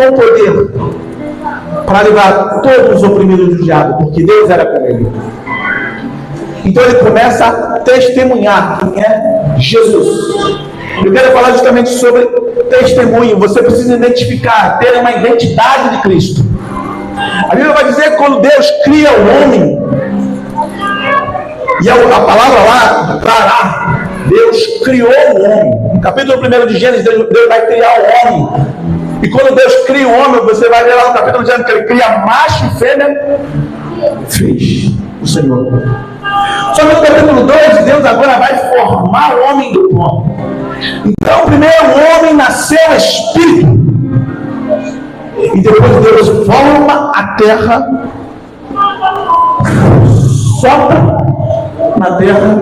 com poder para levar todos os oprimidos do diabo, porque Deus era com ele. Então ele começa a testemunhar quem é Jesus. Eu quero falar justamente sobre testemunho. Você precisa identificar, ter uma identidade de Cristo. A Bíblia vai dizer que quando Deus cria o homem, e a palavra lá, trará, Deus criou o homem. No capítulo 1 de Gênesis, Deus vai criar o homem. E quando Deus cria o homem, você vai ver lá no capítulo de Gênesis que ele cria macho e fêmea. Fez o Senhor. Só que no capítulo 2, Deus agora vai formar o homem do pó. Então, primeiro o homem nasceu espírito. E depois Deus forma a terra, sopra na terra.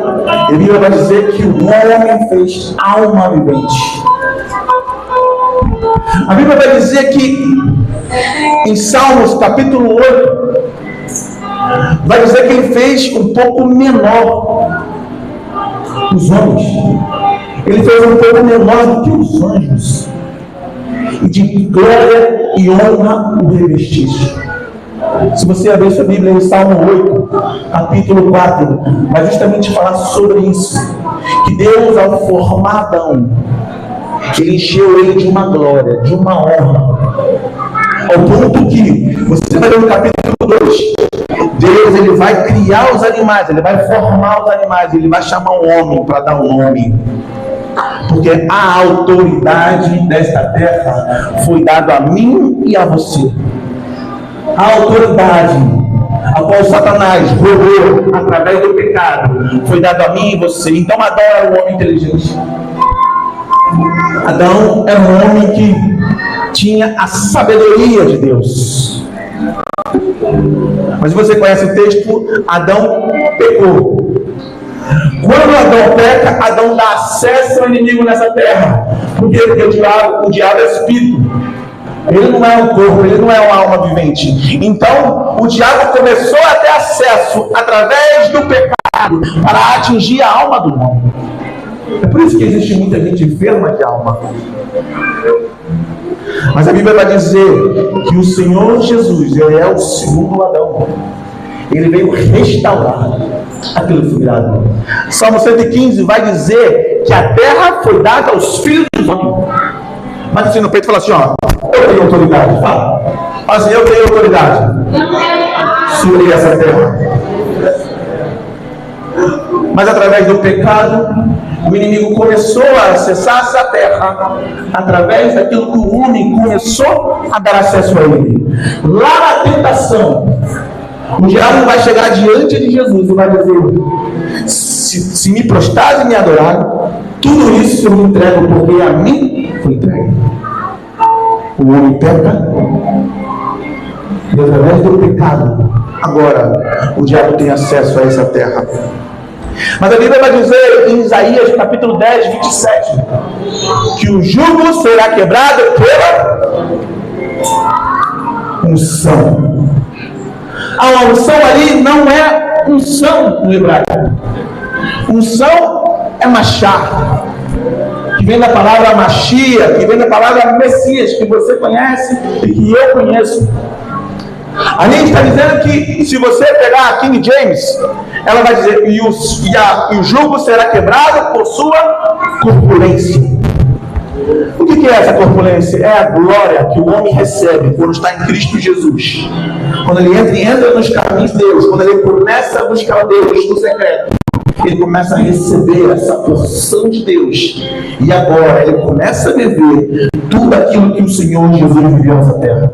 E a Bíblia vai dizer que o homem fez alma vivente. A Bíblia vai dizer que em Salmos capítulo 8, vai dizer que ele fez um pouco menor os homens. Ele fez um pouco menor do que os anjos. E de glória e honra o revestiste. Se você abrir sua Bíblia em Salmo 8, capítulo 4, vai justamente falar sobre isso. Que Deus, ao formar Adão, ele encheu ele de uma glória, de uma honra. Ao ponto que, você vai ver no capítulo 2, Deus ele vai criar os animais, ele vai formar os animais, ele vai chamar o homem para dar um nome. Porque a autoridade desta terra foi dada a mim e a você. A autoridade a qual Satanás roubou através do pecado foi dada a mim e você. Então Adão era um homem inteligente. Adão era um homem que tinha a sabedoria de Deus. Mas você conhece o texto, Adão pecou. Quando Adão peca, Adão dá acesso ao inimigo nessa terra. Porque o diabo é espírito. Ele não é um corpo, ele não é uma alma vivente. Então, o diabo começou a ter acesso através do pecado para atingir a alma do homem. É por isso que existe muita gente enferma de alma. Mas a Bíblia vai dizer que o Senhor Jesus, ele é o segundo Adão. Ele veio restaurar aquilo que foi virado. Salmo 115 vai dizer que a terra foi dada aos filhos dos homens. Mas assim no peito fala assim, ó, eu tenho autoridade. Fala assim, eu tenho autoridade sobre essa terra. Mas através do pecado, o inimigo começou a acessar essa terra através daquilo que o homem começou a dar acesso a ele. Lá na tentação, o diabo vai chegar diante de Jesus e vai dizer: se me prostrar e me adorar, tudo isso eu me entrego, porque a mim foi entregue. O homem peca, e através do pecado, agora o diabo tem acesso a essa terra. Mas a Bíblia vai dizer em Isaías capítulo 10, 27, que o jugo será quebrado pela unção. A unção ali não é unção no hebraico. Unção é machá, que vem da palavra machia, que vem da palavra Messias, que você conhece e que eu conheço. A gente está dizendo que se você pegar a King James, ela vai dizer, e o jugo será quebrado por sua corpulência. O que é essa corpulência? É a glória que o homem recebe quando está em Cristo Jesus. Quando ele entra nos caminhos de Deus, quando ele começa a buscar Deus no secreto, ele começa a receber essa porção de Deus. E agora ele começa a viver tudo aquilo que o Senhor Jesus viveu nessa terra.